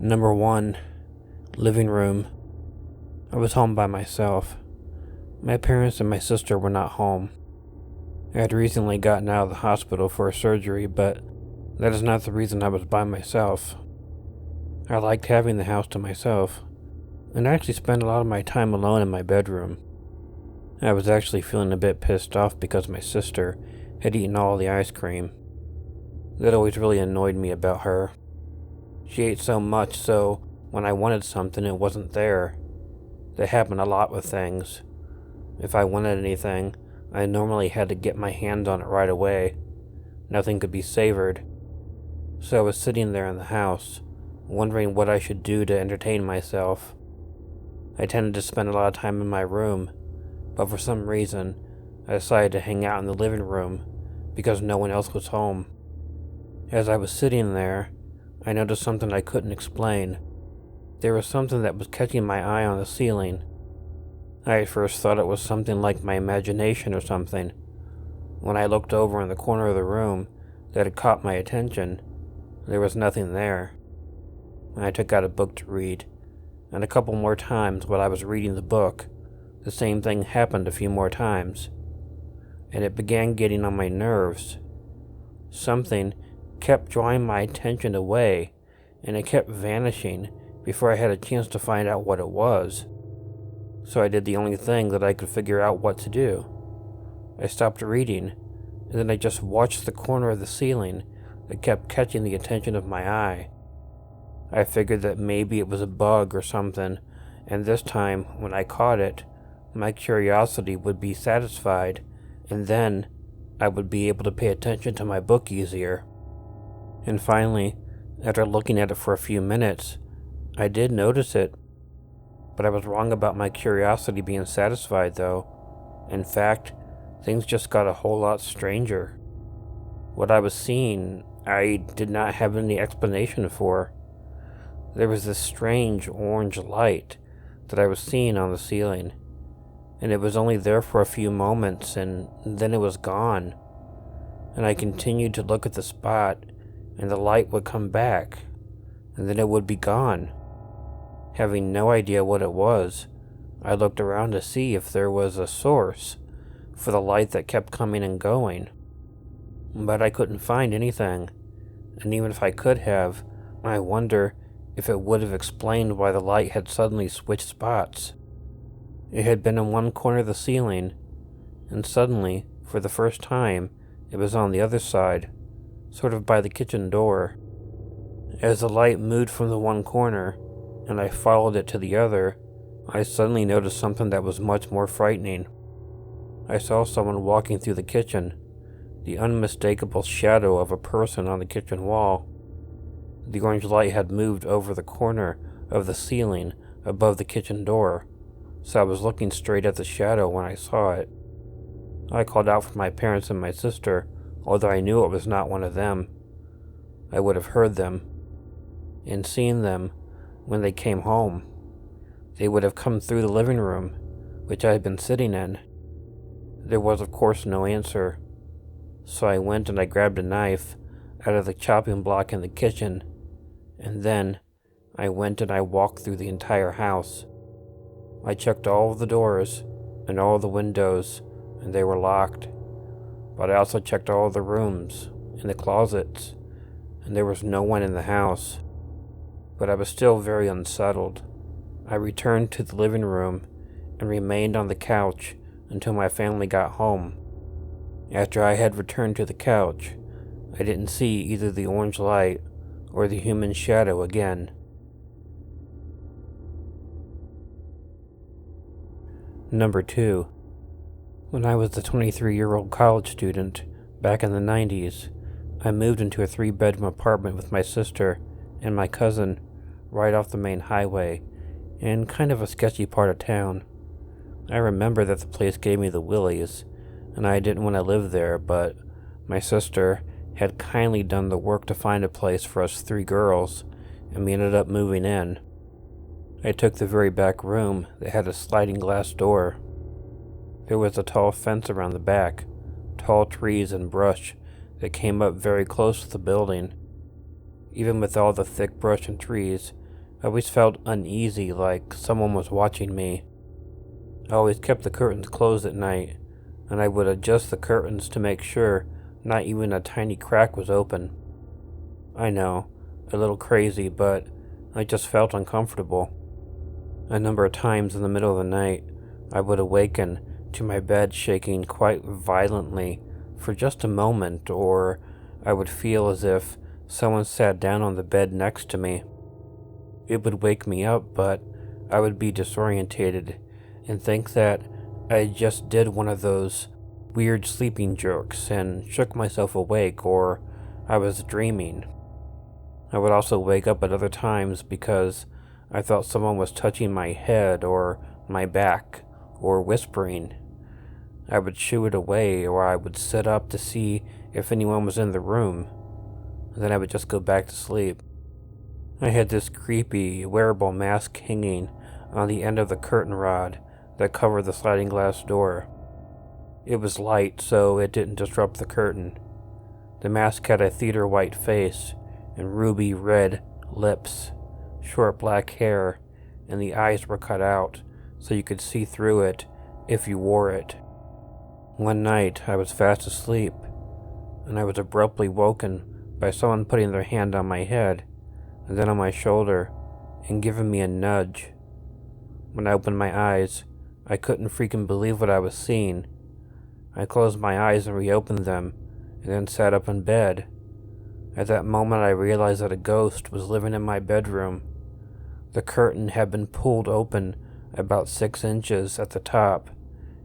Number 1. Living room. I was home by myself. My parents and my sister were not home. I had recently gotten out of the hospital for a surgery, but that is not the reason I was by myself. I liked having the house to myself, and I actually spent a lot of my time alone in my bedroom. I was actually feeling a bit pissed off because my sister had eaten all the ice cream. That always really annoyed me about her. She ate so much, so when I wanted something, it wasn't there. That happened a lot with things. If I wanted anything, I normally had to get my hands on it right away. Nothing could be savored. So I was sitting there in the house, wondering what I should do to entertain myself. I tended to spend a lot of time in my room, but for some reason, I decided to hang out in the living room because no one else was home. As I was sitting there, I noticed something I couldn't explain. There was something that was catching my eye on the ceiling. I at first thought it was something like my imagination or something. When I looked over in the corner of the room that had caught my attention, there was nothing there. I took out a book to read, and a couple more times while I was reading the book, the same thing happened a few more times, and it began getting on my nerves. Something kept drawing my attention away, and it kept vanishing before I had a chance to find out what it was. So I did the only thing that I could figure out what to do. I stopped reading, and then I just watched the corner of the ceiling that kept catching the attention of my eye. I figured that maybe it was a bug or something, and this time, when I caught it, my curiosity would be satisfied, and then I would be able to pay attention to my book easier. And finally, after looking at it for a few minutes, I did notice it. But I was wrong about my curiosity being satisfied, though. In fact, things just got a whole lot stranger. What I was seeing, I did not have any explanation for. There was this strange orange light that I was seeing on the ceiling, and it was only there for a few moments, and then it was gone. And I continued to look at the spot, and the light would come back, and then it would be gone. Having no idea what it was, I looked around to see if there was a source for the light that kept coming and going. But I couldn't find anything, and even if I could have, I wonder if it would have explained why the light had suddenly switched spots. It had been in one corner of the ceiling, and suddenly, for the first time, it was on the other side, sort of by the kitchen door. As the light moved from the one corner, and I followed it to the other, I suddenly noticed something that was much more frightening. I saw someone walking through the kitchen, the unmistakable shadow of a person on the kitchen wall. The orange light had moved over the corner of the ceiling above the kitchen door, so I was looking straight at the shadow when I saw it. I called out for my parents and my sister, although I knew it was not one of them. I would have heard them, and seen them when they came home. They would have come through the living room, which I had been sitting in. There was, of course, no answer, so I went and I grabbed a knife out of the chopping block in the kitchen, and then I went and I walked through the entire house. I checked all of the doors and all of the windows, and they were locked, but I also checked all of the rooms and the closets, and there was no one in the house. But I was still very unsettled. I returned to the living room and remained on the couch until my family got home. After I had returned to the couch, I didn't see either the orange light or the human shadow again. Number 2. When I was a 23-year-old college student, back in the 90s, I moved into a 3-bedroom apartment with my sister and my cousin right off the main highway in kind of a sketchy part of town. I remember that the place gave me the willies, and I didn't want to live there, but my sister had kindly done the work to find a place for us 3 girls, and we ended up moving in. I took the very back room that had a sliding glass door. There was a tall fence around the back, tall trees and brush that came up very close to the building. Even with all the thick brush and trees, I always felt uneasy, like someone was watching me. I always kept the curtains closed at night, and I would adjust the curtains to make sure not even a tiny crack was open. I know, a little crazy, but I just felt uncomfortable. A number of times in the middle of the night, I would awaken to my bed shaking quite violently for just a moment, or I would feel as if someone sat down on the bed next to me. It would wake me up, but I would be disorientated and think that I just did one of those weird sleeping jerks and shook myself awake, or I was dreaming. I would also wake up at other times because I thought someone was touching my head or my back or whispering. I would shoo it away, or I would sit up to see if anyone was in the room, and then I would just go back to sleep. I had this creepy, wearable mask hanging on the end of the curtain rod that covered the sliding glass door. It was light, so it didn't disrupt the curtain. The mask had a theater white face and ruby red lips, short black hair, and the eyes were cut out so you could see through it if you wore it. One night I was fast asleep, and I was abruptly woken by someone putting their hand on my head and then on my shoulder and giving me a nudge. When I opened my eyes, I couldn't freaking believe what I was seeing. I closed my eyes and reopened them, and then sat up in bed. At that moment I realized that a ghost was living in my bedroom. The curtain had been pulled open about 6 inches at the top,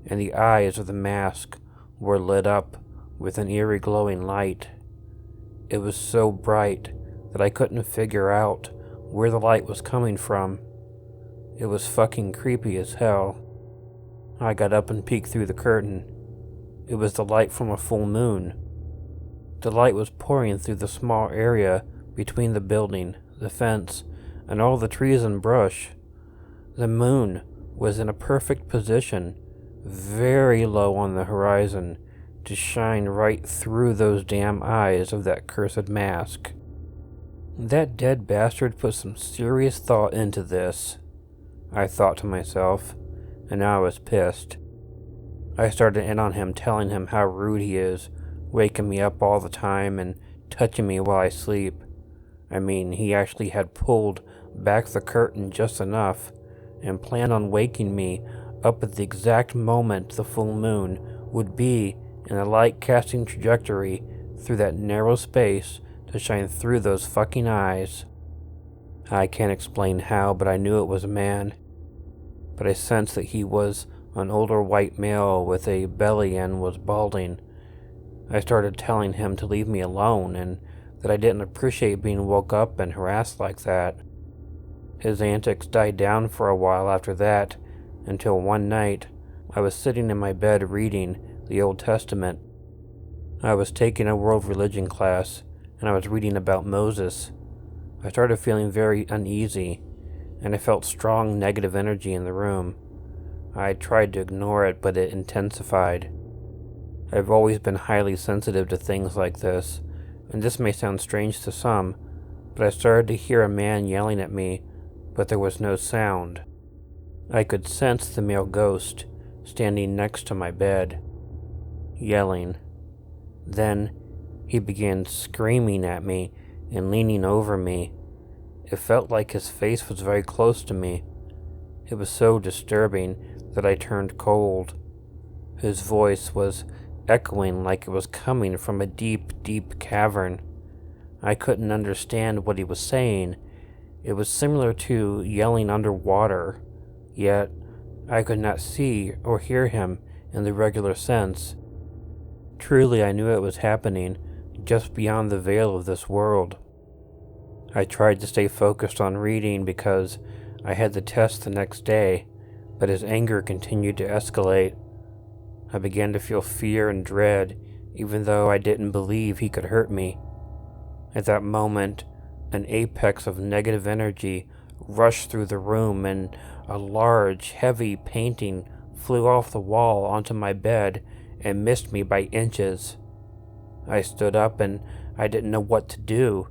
and the eyes of the mask were lit up with an eerie glowing light. It was so bright that I couldn't figure out where the light was coming from. It was fucking creepy as hell. I got up and peeked through the curtain. It was the light from a full moon. The light was pouring through the small area between the building, the fence, and all the trees and brush. The moon was in a perfect position, very low on the horizon, to shine right through those damn eyes of that cursed mask. That dead bastard put some serious thought into this, I thought to myself, and now I was pissed. I started in on him, telling him how rude he is, waking me up all the time and touching me while I sleep. I mean, he actually had pulled back the curtain just enough and planned on waking me up at the exact moment the full moon would be in a light-casting trajectory through that narrow space to shine through those fucking eyes. I can't explain how, but I knew it was a man. But I sensed that he was an older white male with a belly and was balding. I started telling him to leave me alone and that I didn't appreciate being woke up and harassed like that. His antics died down for a while after that, until one night I was sitting in my bed reading the Old Testament. I was taking a world religion class, and I was reading about Moses. I started feeling very uneasy, and I felt strong negative energy in the room. I tried to ignore it, but it intensified. I've always been highly sensitive to things like this, and this may sound strange to some, but I started to hear a man yelling at me, but there was no sound. I could sense the male ghost standing next to my bed, yelling. Then he began screaming at me and leaning over me. It felt like his face was very close to me. It was so disturbing that I turned cold. His voice was echoing like it was coming from a deep, deep cavern. I couldn't understand what he was saying. It was similar to yelling underwater, yet I could not see or hear him in the regular sense. Truly, I knew it was happening just beyond the veil of this world. I tried to stay focused on reading because I had the test the next day, but his anger continued to escalate. I began to feel fear and dread, even though I didn't believe he could hurt me. At that moment, an apex of negative energy rushed through the room, and a large, heavy painting flew off the wall onto my bed and missed me by inches. I stood up and I didn't know what to do.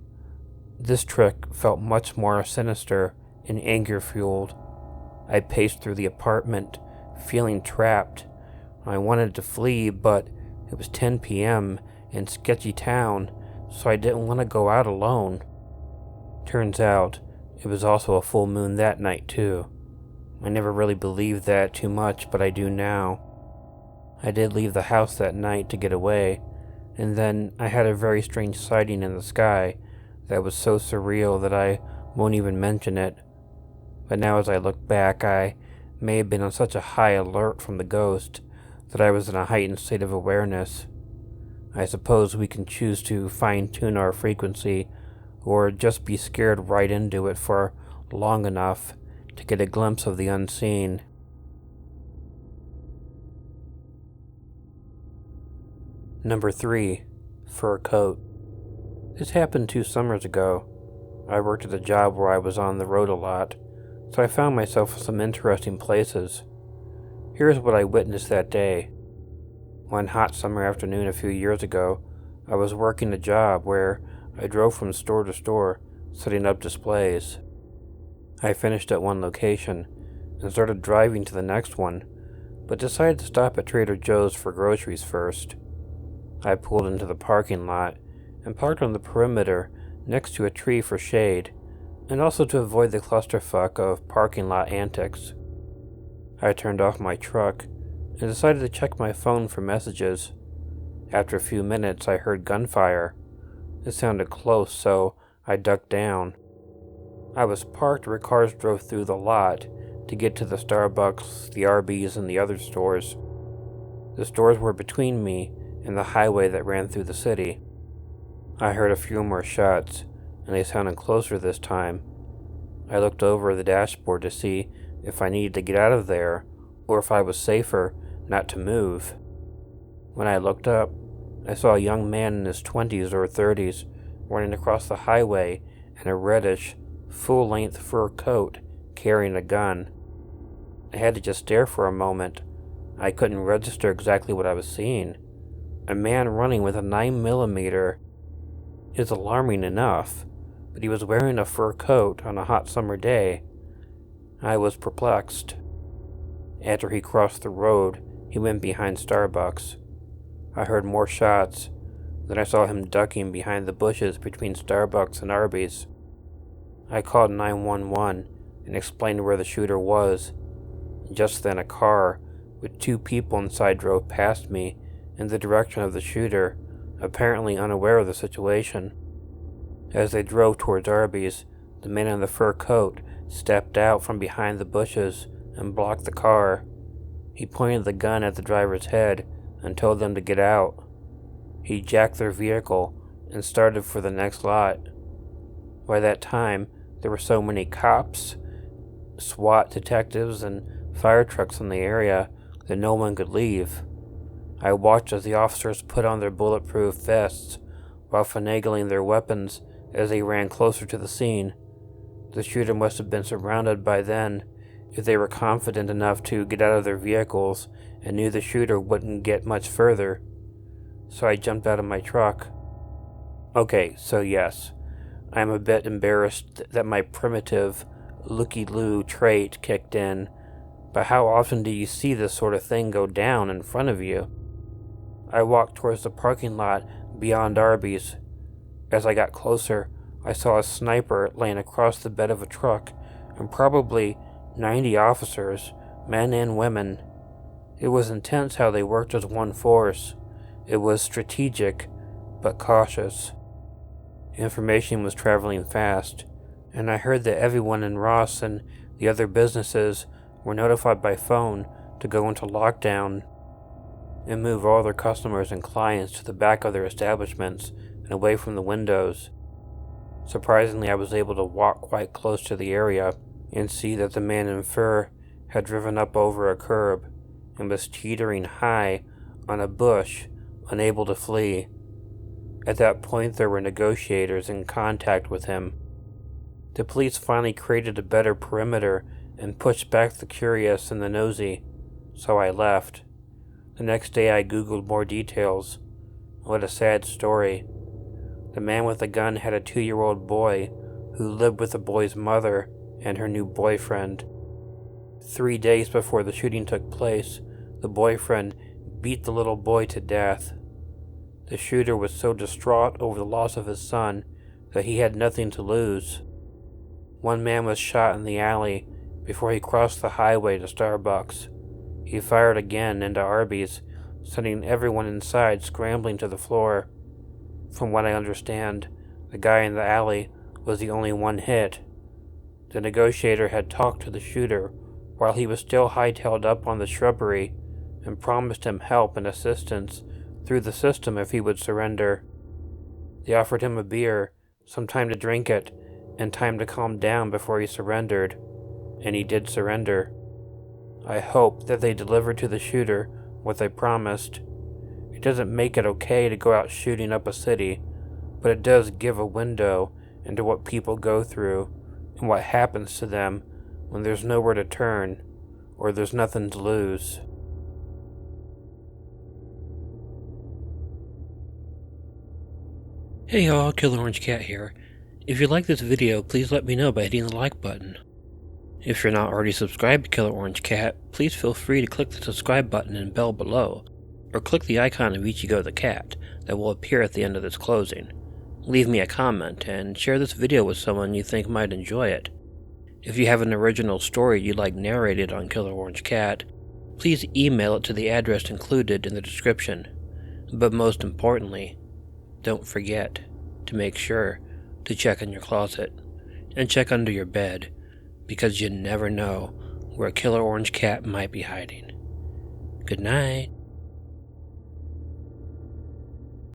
This trick felt much more sinister and anger-fueled. I paced through the apartment, feeling trapped. I wanted to flee, but it was 10 p.m. in sketchy town, so I didn't want to go out alone. Turns out, it was also a full moon that night, too. I never really believed that too much, but I do now. I did leave the house that night to get away, and then I had a very strange sighting in the sky that was so surreal that I won't even mention it. But now as I look back, I may have been on such a high alert from the ghost that I was in a heightened state of awareness. I suppose we can choose to fine-tune our frequency, or just be scared right into it for long enough to get a glimpse of the unseen. Number 3. Fur coat. This happened 2 summers ago. I worked at a job where I was on the road a lot, so I found myself in some interesting places. Here's what I witnessed that day. One hot summer afternoon a few years ago, I was working a job where I drove from store to store, setting up displays. I finished at one location and started driving to the next one, but decided to stop at Trader Joe's for groceries first. I pulled into the parking lot and parked on the perimeter next to a tree for shade, and also to avoid the clusterfuck of parking lot antics. I turned off my truck and decided to check my phone for messages. After a few minutes, I heard gunfire. It sounded close, so I ducked down. I was parked where cars drove through the lot to get to the Starbucks, the Arby's, and the other stores. The stores were between me and the highway that ran through the city. I heard a few more shots, and they sounded closer this time. I looked over the dashboard to see if I needed to get out of there, or if I was safer not to move. When I looked up, I saw a young man in his 20s or 30s running across the highway in a reddish, full-length fur coat, carrying a gun. I had to just stare for a moment. I couldn't register exactly what I was seeing. A man running with a 9mm. It's alarming enough, but he was wearing a fur coat on a hot summer day. I was perplexed. After he crossed the road, he went behind Starbucks. I heard more shots. Then I saw him ducking behind the bushes between Starbucks and Arby's. I called 911 and explained where the shooter was. Just then a car with 2 people inside drove past me in the direction of the shooter, apparently unaware of the situation. As they drove towards Arby's, the man in the fur coat stepped out from behind the bushes and blocked the car. He pointed the gun at the driver's head and told them to get out. He jacked their vehicle and started for the next lot. By that time, there were so many cops, SWAT detectives, and fire trucks in the area that no one could leave. I watched as the officers put on their bulletproof vests while finagling their weapons as they ran closer to the scene. The shooter must have been surrounded by then, if they were confident enough to get out of their vehicles and knew the shooter wouldn't get much further. So I jumped out of my truck. Okay, so yes, I'm a bit embarrassed that my primitive looky-loo trait kicked in, but how often do you see this sort of thing go down in front of you? I walked towards the parking lot beyond Arby's. As I got closer, I saw a sniper laying across the bed of a truck, and probably 90 officers, men and women. It was intense how they worked as one force. It was strategic, but cautious. Information was traveling fast, and I heard that everyone in Ross and the other businesses were notified by phone to go into lockdown and move all their customers and clients to the back of their establishments and away from the windows. Surprisingly, I was able to walk quite close to the area and see that the man in fur had driven up over a curb and was teetering high on a bush, unable to flee. At that point, there were negotiators in contact with him. The police finally created a better perimeter and pushed back the curious and the nosy, so I left. The next day I googled more details. What a sad story. The man with the gun had a 2-year-old boy who lived with the boy's mother and her new boyfriend. 3 days before the shooting took place, the boyfriend beat the little boy to death. The shooter was so distraught over the loss of his son that he had nothing to lose. One man was shot in the alley before he crossed the highway to Starbucks. He fired again into Arby's, sending everyone inside scrambling to the floor. From what I understand, the guy in the alley was the only one hit. The negotiator had talked to the shooter while he was still hightailed up on the shrubbery and promised him help and assistance through the system if he would surrender. They offered him a beer, some time to drink it, and time to calm down before he surrendered, and he did surrender. I hope that they delivered to the shooter what they promised. It doesn't make it okay to go out shooting up a city, but it does give a window into what people go through and what happens to them when there's nowhere to turn or there's nothing to lose. Hey y'all, Killer Orange Cat here. If you like this video, please let me know by hitting the like button. If you're not already subscribed to Killer Orange Cat, please feel free to click the subscribe button and bell below, or click the icon of Ichigo the cat that will appear at the end of this closing. Leave me a comment, and share this video with someone you think might enjoy it. If you have an original story you'd like narrated on Killer Orange Cat, please email it to the address included in the description. But most importantly, don't forget to make sure to check in your closet and check under your bed, because you never know where a Killer Orange Cat might be hiding. Good night.